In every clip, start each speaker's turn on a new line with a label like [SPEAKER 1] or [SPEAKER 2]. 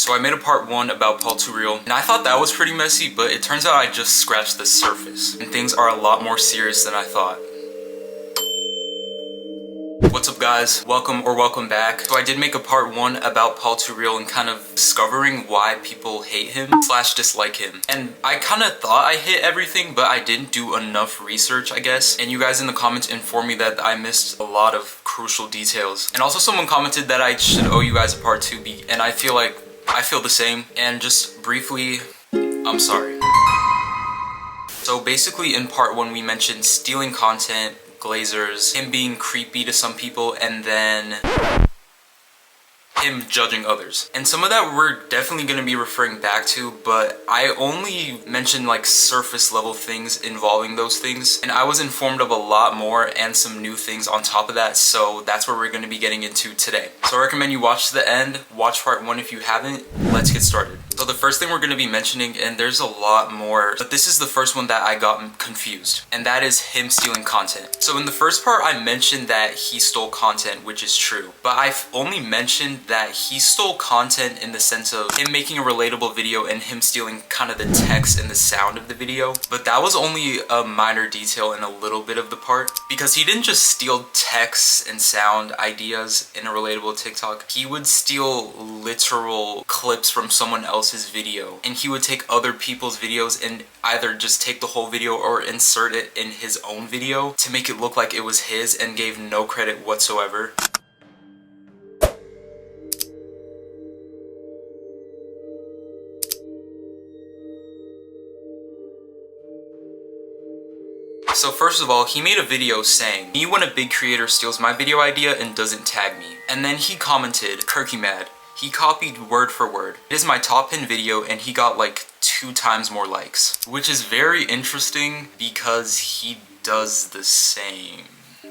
[SPEAKER 1] So I made a part 1 about Paultooreall, and I thought that was pretty messy, but it turns out I just scratched the surface, and things are a lot more serious than I thought. What's up guys, welcome back. So I did make a part 1 about Paultooreall and kind of discovering why people hate him / dislike him. And I kind of thought I hit everything, but I didn't do enough research, I guess. And you guys in the comments informed me that I missed a lot of crucial details. And also someone commented that I should owe you guys a part 2, and I feel the same. And just briefly, I'm sorry. So basically in part 1 we mentioned stealing content, glazers, him being creepy to some people, and then him judging others. And some of that we're definitely going to be referring back to, but I only mentioned like surface level things involving those things, and I was informed of a lot more and some new things on top of that, so that's what we're going to be getting into today. So I recommend you watch to the end, watch part 1 if you haven't. Let's get started. So the first thing we're going to be mentioning, and there's a lot more, but this is the first one that I got confused, and that is him stealing content. So in the first part I mentioned that he stole content, which is true, but I've only mentioned that he stole content in the sense of him making a relatable video and him stealing kind of the text and the sound of the video. But that was only a minor detail in a little bit of the part, because he didn't just steal text and sound ideas in a relatable TikTok. He would steal literal clips from someone else's video, and he would take other people's videos and either just take the whole video or insert it in his own video to make it look like it was his, and gave no credit whatsoever. So first of all, he made a video saying, "Me when a big creator steals my video idea and doesn't tag me." And then he commented, "Kirky mad." He copied word for word. It is my top pin video and he got like 2 times more likes. Which is very interesting because he does the same.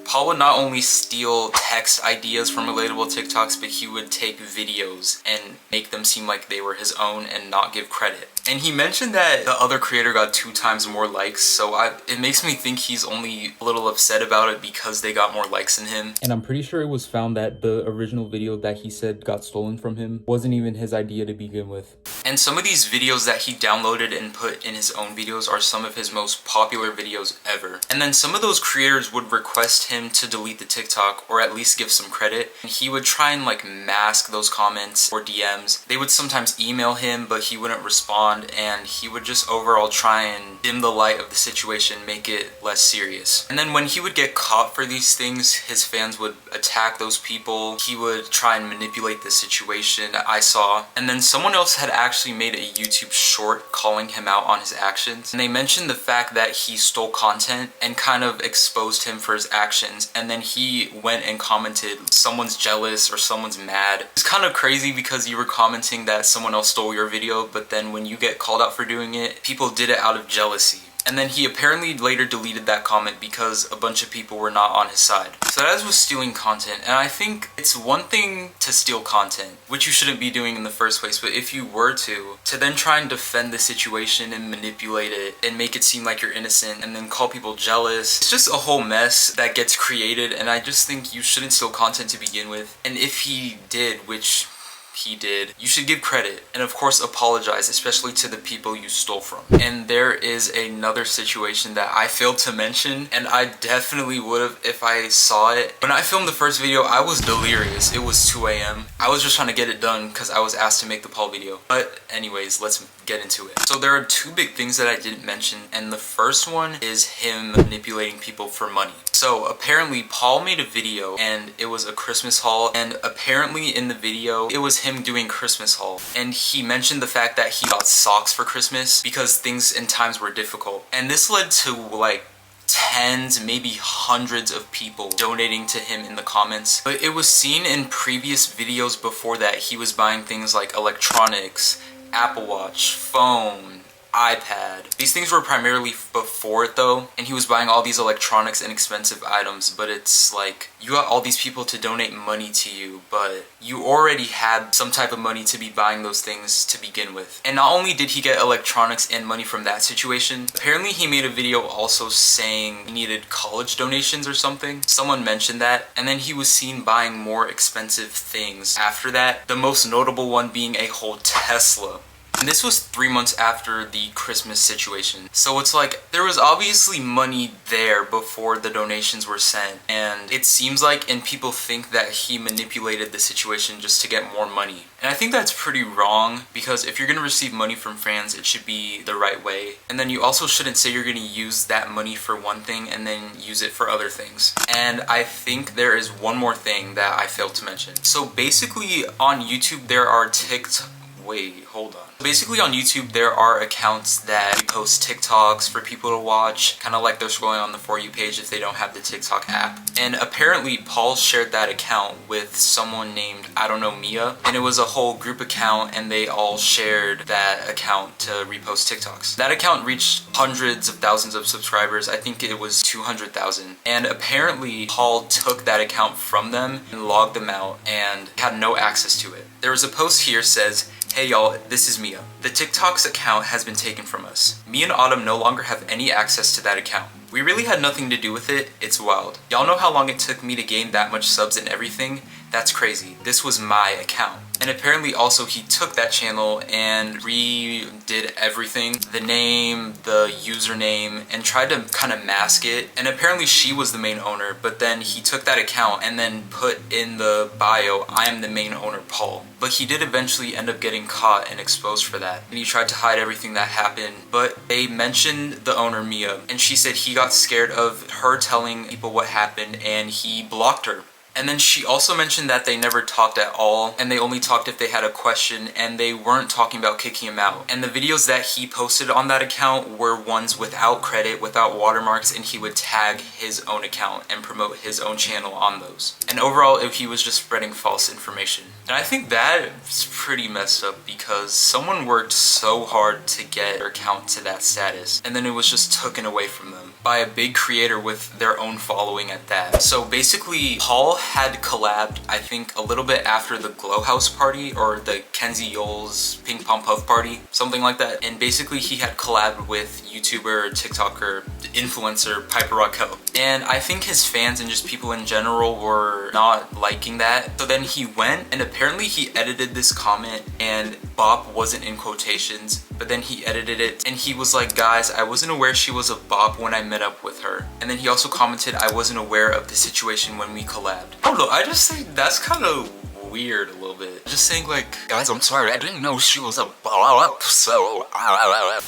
[SPEAKER 1] Paul would not only steal text ideas from relatable TikToks, but he would take videos and make them seem like they were his own and not give credit. And he mentioned that the other creator got 2 times more likes, so it makes me think he's only a little upset about it because they got more likes than him. And I'm pretty sure it was found that the original video that he said got stolen from him wasn't even his idea to begin with. And some of these videos that he downloaded and put in his own videos are some of his most popular videos ever. And then some of those creators would request him to delete the TikTok or at least give some credit. And he would try and like mask those comments or DMs. They would sometimes email him, but he wouldn't respond, and he would just overall try and dim the light of the situation, make it less serious. And then when he would get caught for these things, his fans would attack those people. He would try and manipulate the situation, I saw. And then someone else had actually made a YouTube short calling him out on his actions. And they mentioned the fact that he stole content and kind of exposed him for his actions. And then he went and commented, "Someone's jealous" or "Someone's mad." It's kind of crazy because you were commenting that someone else stole your video, but then when you get called out for doing it, people did it out of jealousy. And then he apparently later deleted that comment because a bunch of people were not on his side. So that was stealing content, and I think it's one thing to steal content, which you shouldn't be doing in the first place, but if you were to then try and defend the situation and manipulate it and make it seem like you're innocent and then call people jealous, it's just a whole mess that gets created, and I just think you shouldn't steal content to begin with. And if he did, which he did, you should give credit and of course apologize, especially to the people you stole from. And there is another situation that I failed to mention, and I definitely would have if I saw it. When I filmed the first video, I was delirious. It was 2 a.m. I was just trying to get it done because I was asked to make the Paul video. But anyways, let's get into it. So there are 2 big things that I didn't mention, and the first one is him manipulating people for money. So apparently Paul made a video and it was a Christmas haul, and apparently in the video it was him doing Christmas haul, and he mentioned the fact that he got socks for Christmas because things and times were difficult. And this led to like tens, maybe hundreds of people donating to him in the comments. But it was seen in previous videos before that he was buying things like electronics, Apple Watch, phone, iPad. These things were primarily before it though, and he was buying all these electronics and expensive items, but it's like, you got all these people to donate money to you, but you already had some type of money to be buying those things to begin with. And not only did he get electronics and money from that situation, apparently he made a video also saying he needed college donations or something. Someone mentioned that, and then he was seen buying more expensive things after that, the most notable one being a whole Tesla. And this was 3 months after the Christmas situation. So it's like, there was obviously money there before the donations were sent. And it seems like, and people think that he manipulated the situation just to get more money. And I think that's pretty wrong, because if you're gonna receive money from fans, it should be the right way. And then you also shouldn't say you're gonna use that money for one thing and then use it for other things. And I think there is one more thing that I failed to mention. So basically on YouTube there are Wait, hold on. Basically on YouTube there are accounts that post TikToks for people to watch, kind of like they're scrolling on the For You page if they don't have the TikTok app. And apparently Paul shared that account with someone named, I don't know, Mia, and it was a whole group account and they all shared that account to repost TikToks. That account reached hundreds of thousands of subscribers. I think it was 200,000. And apparently Paul took that account from them and logged them out and had no access to it. There was a post here says, "Hey y'all, this is Mia. The TikTok's account has been taken from us. Me and Autumn no longer have any access to that account. We really had nothing to do with it. It's wild. Y'all know how long it took me to gain that much subs and everything? That's crazy. This was my account." And apparently also he took that channel and redid everything, the name, the username, and tried to kind of mask it. And apparently she was the main owner, but then he took that account and then put in the bio, "I am the main owner, Paul." But he did eventually end up getting caught and exposed for that. And he tried to hide everything that happened, but they mentioned the owner, Mia, and she said he got scared of her telling people what happened and he blocked her. And then she also mentioned that they never talked at all, and they only talked if they had a question, and they weren't talking about kicking him out. And the videos that he posted on that account were ones without credit, without watermarks, and he would tag his own account and promote his own channel on those. And overall, he was just spreading false information. And I think that's pretty messed up, because someone worked so hard to get their account to that status, and then it was just taken away from them by a big creator with their own following at that. So basically, Paul had collabed, I think, a little bit after the Glow House party or the Kenzie Yoles Ping Pong Puff party, something like that. And basically he had collabed with YouTuber, TikToker, influencer Piper Raquel. And I think his fans and just people in general were not liking that. So then he went and apparently he edited this comment, and bop wasn't in quotations, but then he edited it and he was like, "Guys, I wasn't aware she was a bop when I met up with her." And then he also commented, "I wasn't aware of the situation when we collabed." I don't know, I just think that's kind of weird a little bit. Just saying like, "Guys, I'm sorry, I didn't know she was a bop, so..."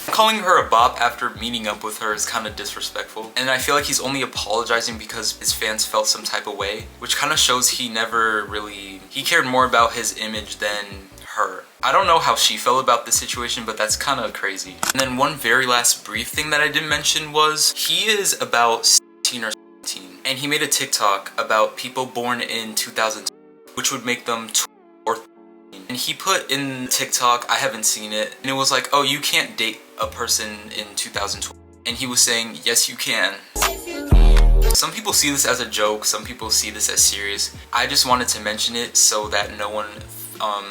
[SPEAKER 1] Calling her a bop after meeting up with her is kind of disrespectful. And I feel like he's only apologizing because his fans felt some type of way, which kind of shows he never really... he cared more about his image than her. I don't know how she felt about the situation, but that's kind of crazy. And then one very last brief thing that I didn't mention was he is about 16 or 17, and he made a TikTok about people born in 2002, which would make them 12 or 13. And he put in TikTok, I haven't seen it, and it was like, "Oh, you can't date a person in 2012. And he was saying, "Yes, you can." Some people see this as a joke, some people see this as serious. I just wanted to mention it so that no one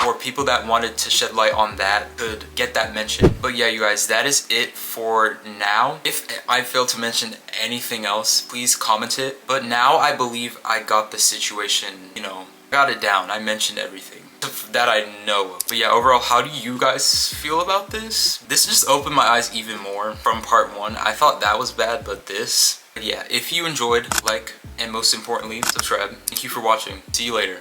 [SPEAKER 1] or people that wanted to shed light on that could get that mention. But yeah, you guys, that is it for now. If I failed to mention anything else, please comment it. But now I believe I got the situation, you know, got it down. I mentioned everything that I know of. But yeah, overall, how do you guys feel about this? This just opened my eyes even more from part 1. I thought that was bad, but this... But yeah, if you enjoyed, like, and most importantly, subscribe. Thank you for watching. See you later.